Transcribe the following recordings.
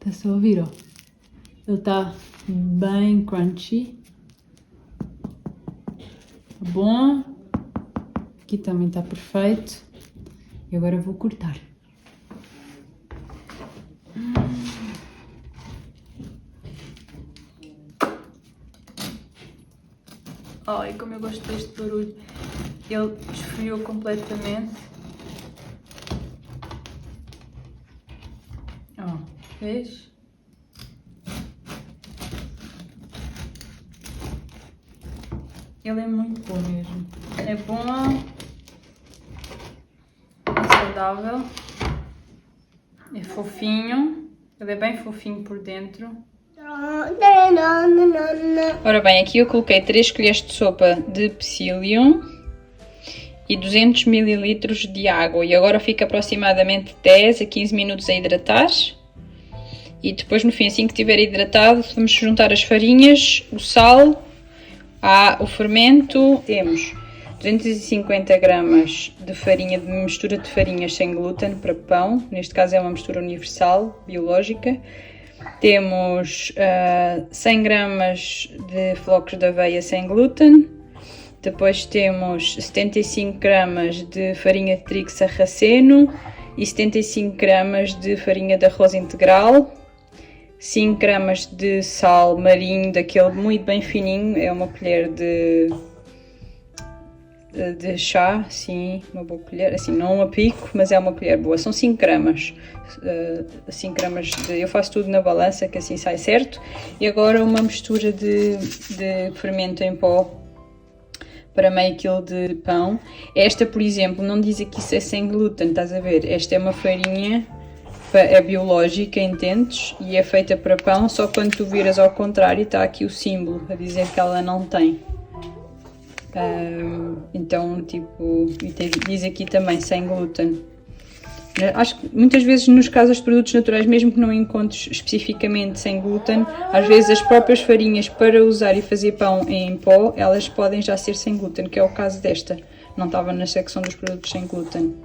Está-se a ouvir, ó. Ele está bem crunchy. Bom. Aqui também está perfeito. E agora vou cortar. Ai, como eu gosto deste barulho. Ele esfriou completamente. Ó, vês? Ele é muito bom mesmo. É bom, é saudável, é fofinho. Ele é bem fofinho por dentro. Ora bem, aqui eu coloquei 3 colheres de sopa de psyllium e 200 ml de água. E agora fica aproximadamente 10 a 15 minutos a hidratar. E depois no fim, assim que estiver hidratado, vamos juntar as farinhas, o sal, o fermento. Temos 250 gramas de farinha, de mistura de farinhas sem glúten para pão. Neste caso é uma mistura universal, biológica. Temos 100 gramas de flocos de aveia sem glúten. Depois temos 75 gramas de farinha de trigo sarraceno e 75 gramas de farinha de arroz integral. 5 gramas de sal marinho, daquele muito bem fininho, é uma colher de chá, sim, uma boa colher, assim, não a pico, mas é uma colher boa, são 5 gramas, 5 gramas eu faço tudo na balança, que assim sai certo. E agora uma mistura de fermento em pó para meio quilo de pão. Esta, por exemplo, não diz aqui se é sem glúten, estás a ver? Esta é uma farinha, é biológica, entendes? E é feita para pão, só quando tu viras ao contrário está aqui o símbolo a dizer que ela não tem. Então, tipo, diz aqui também sem glúten. Acho que muitas vezes nos casos de produtos naturais, mesmo que não encontres especificamente sem glúten, às vezes as próprias farinhas para usar e fazer pão em pó, elas podem já ser sem glúten, que é o caso desta. Não estava na secção dos produtos sem glúten.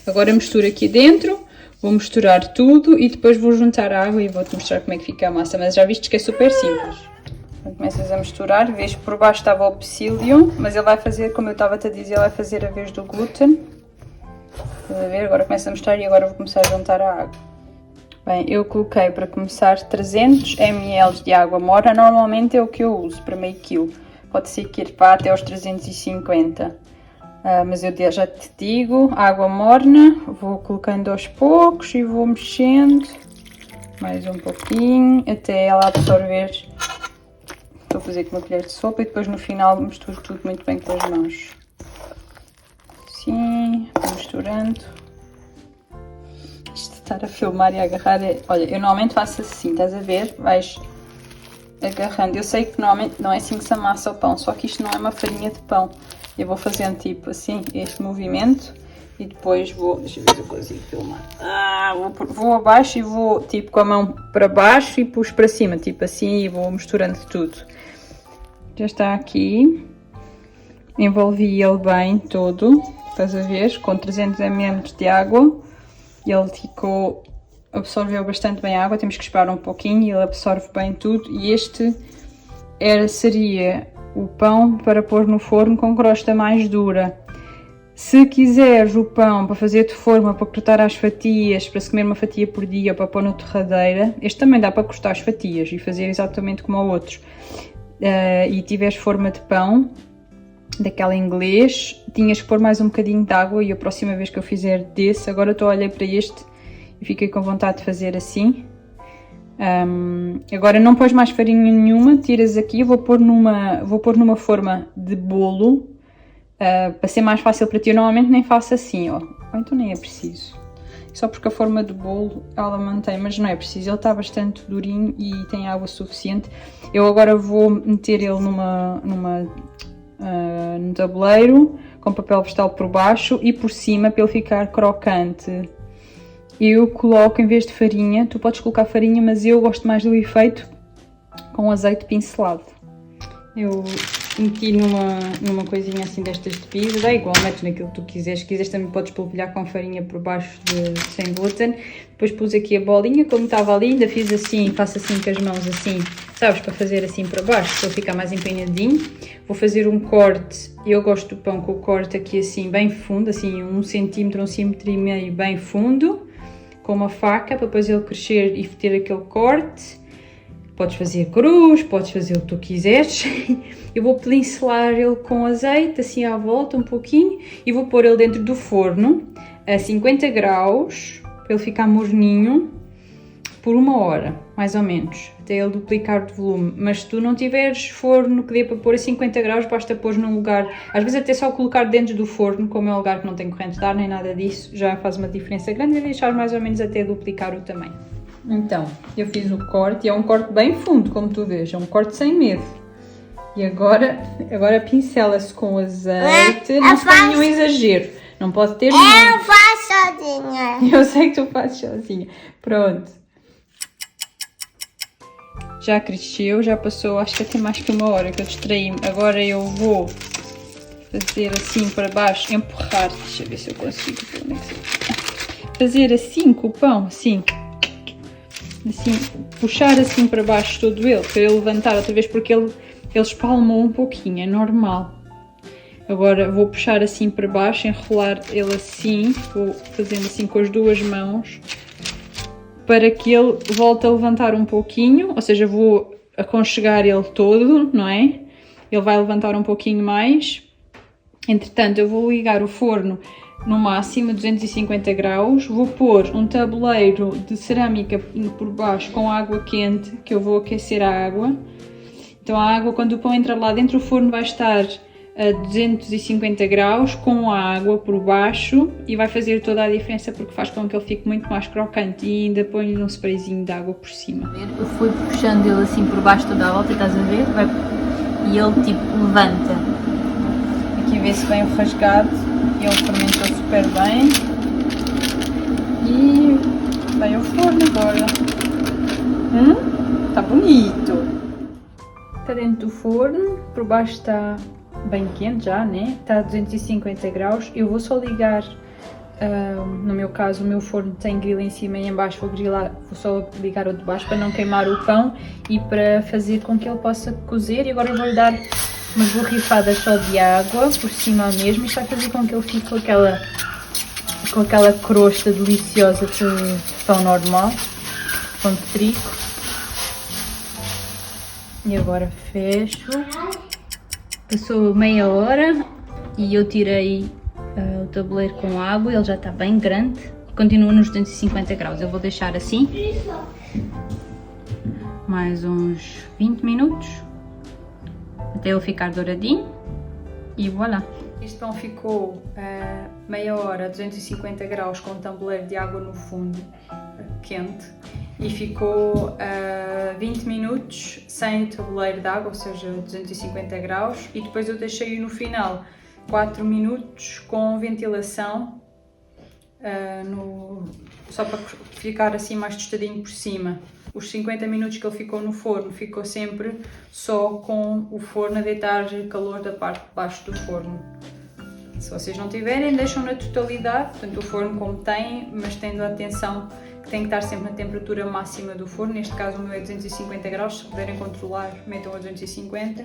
Agora misturo aqui dentro, vou misturar tudo e depois vou juntar a água e vou-te mostrar como é que fica a massa, mas já viste que é super simples. Quando começas a misturar, vês que por baixo estava o psyllium, mas ele vai fazer, como eu estava-te a dizer, ele vai fazer a vez do glúten. Estás a ver? Agora começa a misturar e agora vou começar a juntar a água. Bem, eu coloquei para começar 300 ml de água morna, normalmente é o que eu uso para meio quilo. Pode ser que vá até aos 350. Mas eu já te digo, água morna, vou colocando aos poucos e vou mexendo. Mais um pouquinho, até ela absorver. Estou a fazer com uma colher de sopa e depois no final misturo tudo muito bem com as mãos. Assim, vou misturando. Isto de estar a filmar e a agarrar é... Olha, eu normalmente faço assim, estás a ver? Vais agarrando. Eu sei que normalmente não é assim que se amassa o pão, só que isto não é uma farinha de pão. Eu vou fazendo tipo assim, este movimento e depois vou... Deixa eu ver se eu consigo filmar. Vou abaixo e vou tipo com a mão para baixo e puxo para cima, tipo assim, e vou misturando tudo. Já está aqui. Envolvi ele bem todo, estás a ver? Com 300 ml de água. Ele ficou... absorveu bastante bem a água, temos que esperar um pouquinho e ele absorve bem tudo. E este seria o pão para pôr no forno com crosta mais dura. Se quiseres o pão para fazer de forma, para cortar as fatias, para se comer uma fatia por dia, para pôr na torradeira, este também dá para cortar as fatias e fazer exatamente como o outro. E tiveres forma de pão, daquela inglês, tinhas que pôr mais um bocadinho de água e a próxima vez que eu fizer desse, agora estou a olhar para este e fiquei com vontade de fazer assim. Agora não pões mais farinha nenhuma, tiras aqui, vou pôr numa forma de bolo, para ser mais fácil para ti. Eu normalmente nem faço assim, ó. Então nem é preciso, só porque a forma de bolo ela mantém, mas não é preciso, ele está bastante durinho e tem água suficiente. Eu agora vou meter ele num tabuleiro com papel vegetal por baixo e por cima, para ele ficar crocante, eu coloco, em vez de farinha, tu podes colocar farinha, mas eu gosto mais do efeito com azeite pincelado. Eu meti numa coisinha assim destas de pizza, dá igual, metes naquilo que tu quiseres. Se quiseres também podes polvilhar com farinha por baixo sem glúten. Depois pus aqui a bolinha, como estava ali, ainda fiz assim, faço assim com as mãos assim, sabes, para fazer assim para baixo, para ficar mais empenhadinho. Vou fazer um corte, eu gosto do pão com o corte aqui assim bem fundo, assim 1 centímetro, 1,5 cm bem fundo, com uma faca, para depois ele crescer e ter aquele corte. Podes fazer cruz, podes fazer o que tu quiseres. Eu vou pincelar ele com azeite, assim à volta um pouquinho, e vou pôr ele dentro do forno a 50 graus, para ele ficar morninho, por 1 hora, mais ou menos, até ele duplicar de volume. Mas se tu não tiveres forno que dê para pôr a 50 graus, basta pôr num lugar, às vezes até só colocar dentro do forno, como é um lugar que não tem corrente de ar nem nada disso, já faz uma diferença grande, e deixar mais ou menos até duplicar o tamanho. Então, eu fiz o corte, e é um corte bem fundo, como tu vês, é um corte sem medo. E agora pincela-se com azeite, não se faz nenhum exagero, não pode ter nenhum. Eu faço sozinha. Eu sei que tu fazes sozinha. Pronto. Já cresceu, já passou, acho que até mais que 1 hora que eu distraí-me. Agora eu vou fazer assim para baixo, empurrar, deixa eu ver se eu consigo. Fazer assim com o pão, assim, puxar assim para baixo todo ele, para ele levantar outra vez, porque ele espalmou um pouquinho, é normal. Agora vou puxar assim para baixo, enrolar ele assim, vou fazendo assim com as 2 mãos, para que ele volte a levantar um pouquinho, ou seja, vou aconchegar ele todo, não é? Ele vai levantar um pouquinho mais. Entretanto, eu vou ligar o forno no máximo a 250 graus, vou pôr um tabuleiro de cerâmica por baixo com água quente, que eu vou aquecer a água. Então a água, quando o pão entra lá dentro, o forno vai estar a 250 graus com a água por baixo e vai fazer toda a diferença, porque faz com que ele fique muito mais crocante, e ainda põe um sprayzinho de água por cima. Eu fui puxando ele assim por baixo toda a volta, estás a ver? E ele tipo levanta. Aqui vê-se bem o rasgado, ele fermentou super bem. E vai ao forno agora. Está bonito! Está dentro do forno, por baixo está bem quente já, né? Está a 250 graus. Eu vou só ligar, no meu caso o meu forno tem grilo em cima e em baixo, vou só ligar o de baixo para não queimar o pão e para fazer com que ele possa cozer. E agora eu vou-lhe dar umas borrifadas só de água por cima mesmo. Isto vai fazer com que ele fique com aquela crosta deliciosa de pão normal, pão de trigo. E agora fecho. Passou meia hora e eu tirei o tabuleiro com água, ele já está bem grande. Continua nos 250 graus, eu vou deixar assim mais uns 20 minutos até ele ficar douradinho e voilà. Este pão ficou meia hora a 250 graus com um tabuleiro de água no fundo, quente, e ficou 20 minutos sem o tabuleiro de água, ou seja, 250 graus, e depois eu deixei no final 4 minutos com ventilação, só para ficar assim mais tostadinho por cima. Os 50 minutos que ele ficou no forno, ficou sempre só com o forno a deitar calor da parte de baixo do forno. Se vocês não tiverem, deixam na totalidade, tanto o forno como tem, mas tendo a atenção que tem que estar sempre na temperatura máxima do forno. Neste caso o meu é 250 graus, se puderem controlar, metam a 250.